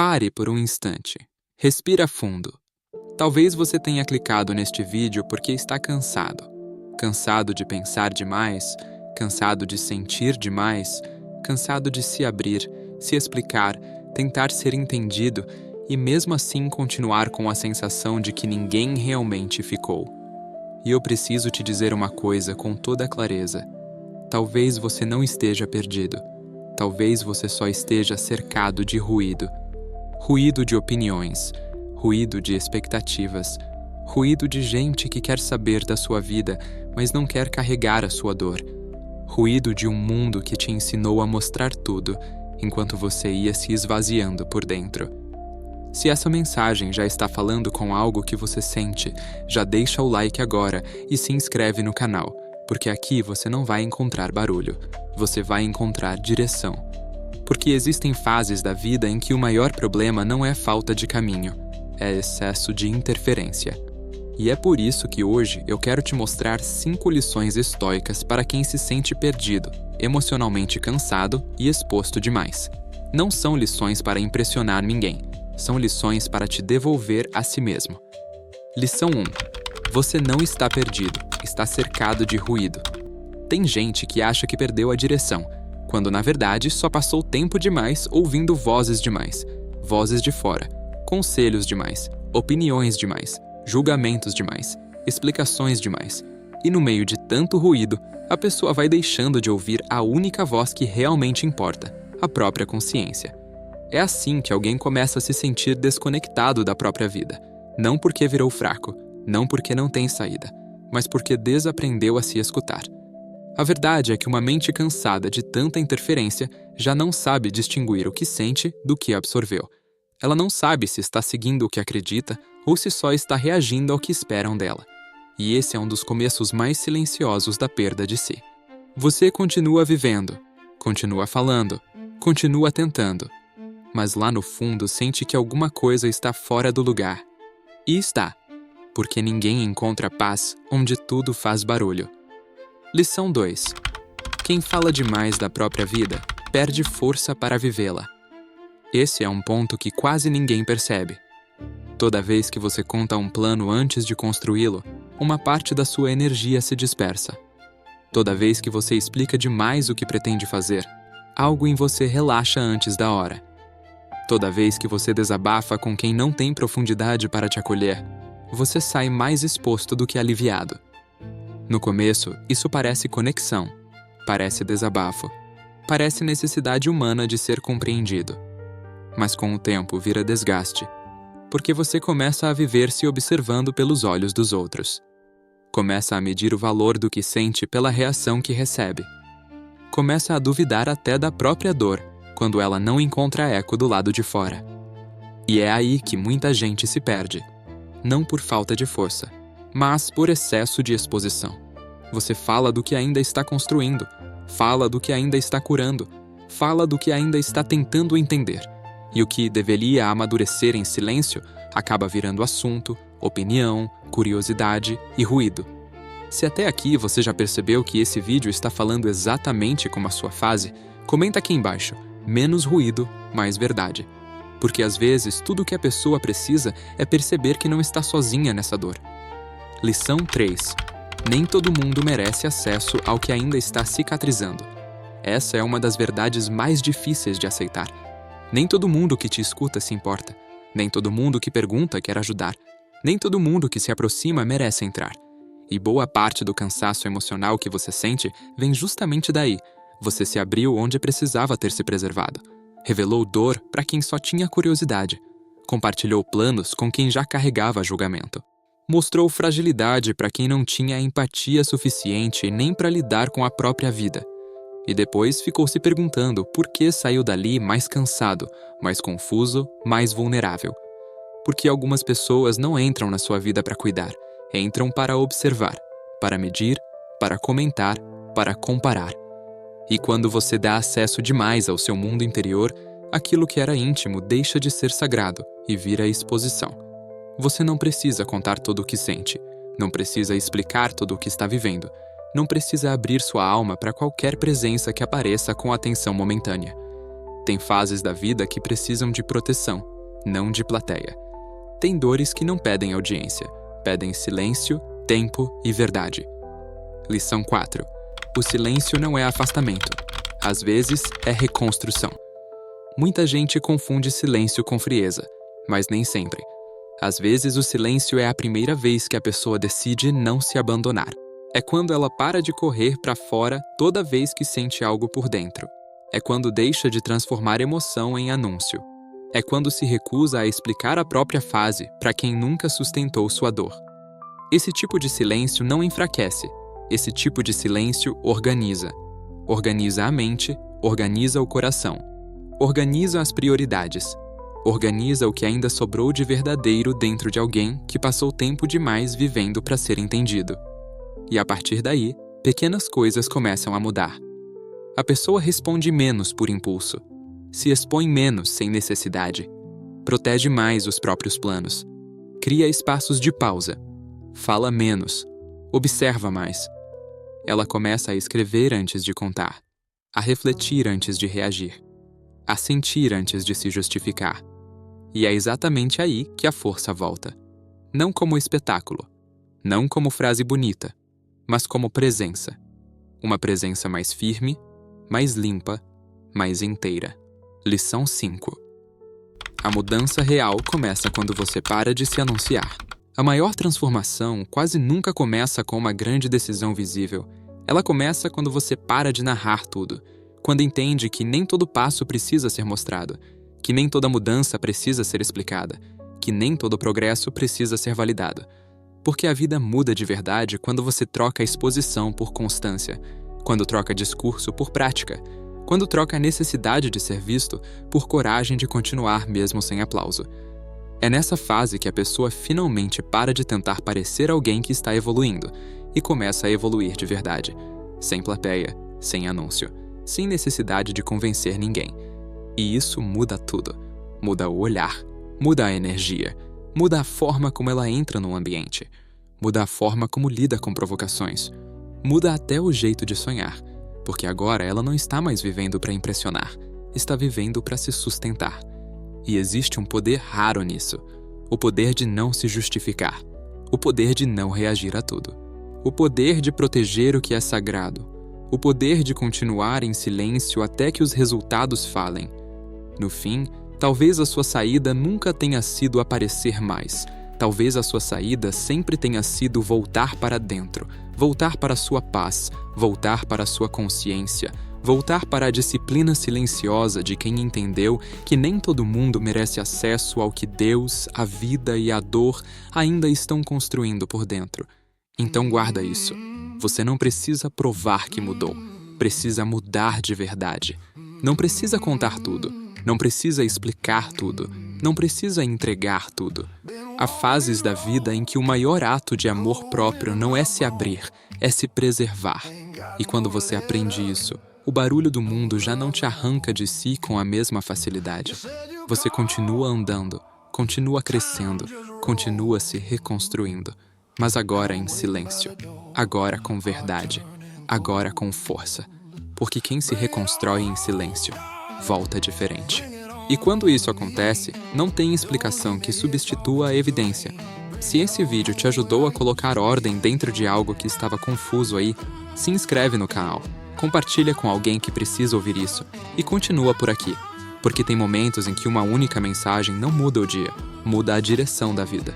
Pare por um instante. Respira fundo. Talvez você tenha clicado neste vídeo porque está cansado. Cansado de pensar demais, cansado de sentir demais, cansado de se abrir, se explicar, tentar ser entendido e mesmo assim continuar com a sensação de que ninguém realmente ficou. E eu preciso te dizer uma coisa com toda clareza. Talvez você não esteja perdido. Talvez você só esteja cercado de ruído. Ruído de opiniões, ruído de expectativas, ruído de gente que quer saber da sua vida, mas não quer carregar a sua dor. Ruído de um mundo que te ensinou a mostrar tudo, enquanto você ia se esvaziando por dentro. Se essa mensagem já está falando com algo que você sente, já deixa o like agora e se inscreve no canal, porque aqui você não vai encontrar barulho, você vai encontrar direção. Porque existem fases da vida em que o maior problema não é falta de caminho, é excesso de interferência. E é por isso que hoje eu quero te mostrar 5 lições estoicas para quem se sente perdido, emocionalmente cansado e exposto demais. Não são lições para impressionar ninguém, são lições para te devolver a si mesmo. Lição 1. Você não está perdido, está cercado de ruído. Tem gente que acha que perdeu a direção, quando na verdade só passou tempo demais ouvindo vozes demais, vozes de fora, conselhos demais, opiniões demais, julgamentos demais, explicações demais. E no meio de tanto ruído, a pessoa vai deixando de ouvir a única voz que realmente importa, a própria consciência. É assim que alguém começa a se sentir desconectado da própria vida, não porque virou fraco, não porque não tem saída, mas porque desaprendeu a se escutar. A verdade é que uma mente cansada de tanta interferência já não sabe distinguir o que sente do que absorveu. Ela não sabe se está seguindo o que acredita ou se só está reagindo ao que esperam dela. E esse é um dos começos mais silenciosos da perda de si. Você continua vivendo, continua falando, continua tentando, mas lá no fundo sente que alguma coisa está fora do lugar. E está, porque ninguém encontra paz onde tudo faz barulho. Lição 2. Quem fala demais da própria vida, perde força para vivê-la. Esse é um ponto que quase ninguém percebe. Toda vez que você conta um plano antes de construí-lo, uma parte da sua energia se dispersa. Toda vez que você explica demais o que pretende fazer, algo em você relaxa antes da hora. Toda vez que você desabafa com quem não tem profundidade para te acolher, você sai mais exposto do que aliviado. No começo, isso parece conexão, parece desabafo, parece necessidade humana de ser compreendido. Mas com o tempo vira desgaste, porque você começa a viver se observando pelos olhos dos outros. Começa a medir o valor do que sente pela reação que recebe. Começa a duvidar até da própria dor, quando ela não encontra eco do lado de fora. E é aí que muita gente se perde. Não por falta de força, mas por excesso de exposição. Você fala do que ainda está construindo, fala do que ainda está curando, fala do que ainda está tentando entender. E o que deveria amadurecer em silêncio acaba virando assunto, opinião, curiosidade e ruído. Se até aqui você já percebeu que esse vídeo está falando exatamente como a sua fase, comenta aqui embaixo, menos ruído, mais verdade. Porque às vezes tudo o que a pessoa precisa é perceber que não está sozinha nessa dor. Lição 3. Nem todo mundo merece acesso ao que ainda está cicatrizando. Essa é uma das verdades mais difíceis de aceitar. Nem todo mundo que te escuta se importa. Nem todo mundo que pergunta quer ajudar. Nem todo mundo que se aproxima merece entrar. E boa parte do cansaço emocional que você sente vem justamente daí. Você se abriu onde precisava ter se preservado. Revelou dor para quem só tinha curiosidade. Compartilhou planos com quem já carregava julgamento. Mostrou fragilidade para quem não tinha empatia suficiente nem para lidar com a própria vida. E depois ficou se perguntando por que saiu dali mais cansado, mais confuso, mais vulnerável. Porque algumas pessoas não entram na sua vida para cuidar, entram para observar, para medir, para comentar, para comparar. E quando você dá acesso demais ao seu mundo interior, aquilo que era íntimo deixa de ser sagrado e vira exposição. Você não precisa contar tudo o que sente, não precisa explicar tudo o que está vivendo, não precisa abrir sua alma para qualquer presença que apareça com atenção momentânea. Tem fases da vida que precisam de proteção, não de plateia. Tem dores que não pedem audiência, pedem silêncio, tempo e verdade. Lição 4. O silêncio não é afastamento. Às vezes, é reconstrução. Muita gente confunde silêncio com frieza, mas nem sempre. Às vezes, o silêncio é a primeira vez que a pessoa decide não se abandonar. É quando ela para de correr para fora toda vez que sente algo por dentro. É quando deixa de transformar emoção em anúncio. É quando se recusa a explicar a própria fase para quem nunca sustentou sua dor. Esse tipo de silêncio não enfraquece. Esse tipo de silêncio organiza. Organiza a mente, organiza o coração. Organiza as prioridades. Organiza o que ainda sobrou de verdadeiro dentro de alguém que passou tempo demais vivendo para ser entendido. E a partir daí, pequenas coisas começam a mudar. A pessoa responde menos por impulso, se expõe menos sem necessidade, protege mais os próprios planos, cria espaços de pausa, fala menos, observa mais. Ela começa a escrever antes de contar, a refletir antes de reagir, a sentir antes de se justificar. E é exatamente aí que a força volta. Não como espetáculo, não como frase bonita, mas como presença. Uma presença mais firme, mais limpa, mais inteira. Lição 5. A mudança real começa quando você para de se anunciar. A maior transformação quase nunca começa com uma grande decisão visível. Ela começa quando você para de narrar tudo, quando entende que nem todo passo precisa ser mostrado, que nem toda mudança precisa ser explicada, que nem todo progresso precisa ser validado. Porque a vida muda de verdade quando você troca a exposição por constância, quando troca discurso por prática, quando troca a necessidade de ser visto por coragem de continuar mesmo sem aplauso. É nessa fase que a pessoa finalmente para de tentar parecer alguém que está evoluindo e começa a evoluir de verdade, sem plateia, sem anúncio, sem necessidade de convencer ninguém. E isso muda tudo. Muda o olhar, muda a energia, muda a forma como ela entra no ambiente, muda a forma como lida com provocações, muda até o jeito de sonhar, porque agora ela não está mais vivendo para impressionar, está vivendo para se sustentar. E existe um poder raro nisso, o poder de não se justificar, o poder de não reagir a tudo, o poder de proteger o que é sagrado, o poder de continuar em silêncio até que os resultados falem. No fim, talvez a sua saída nunca tenha sido aparecer mais. Talvez a sua saída sempre tenha sido voltar para dentro, voltar para a sua paz, voltar para a sua consciência, voltar para a disciplina silenciosa de quem entendeu que nem todo mundo merece acesso ao que Deus, a vida e a dor ainda estão construindo por dentro. Então guarda isso. Você não precisa provar que mudou, precisa mudar de verdade. Não precisa contar tudo, não precisa explicar tudo, não precisa entregar tudo. Há fases da vida em que o maior ato de amor próprio não é se abrir, é se preservar. E quando você aprende isso, o barulho do mundo já não te arranca de si com a mesma facilidade. Você continua andando, continua crescendo, continua se reconstruindo, mas agora em silêncio, agora com verdade, agora com força. Porque quem se reconstrói em silêncio, volta diferente. E quando isso acontece, não tem explicação que substitua a evidência. Se esse vídeo te ajudou a colocar ordem dentro de algo que estava confuso aí, se inscreve no canal, compartilha com alguém que precisa ouvir isso e continua por aqui, porque tem momentos em que uma única mensagem não muda o dia, muda a direção da vida.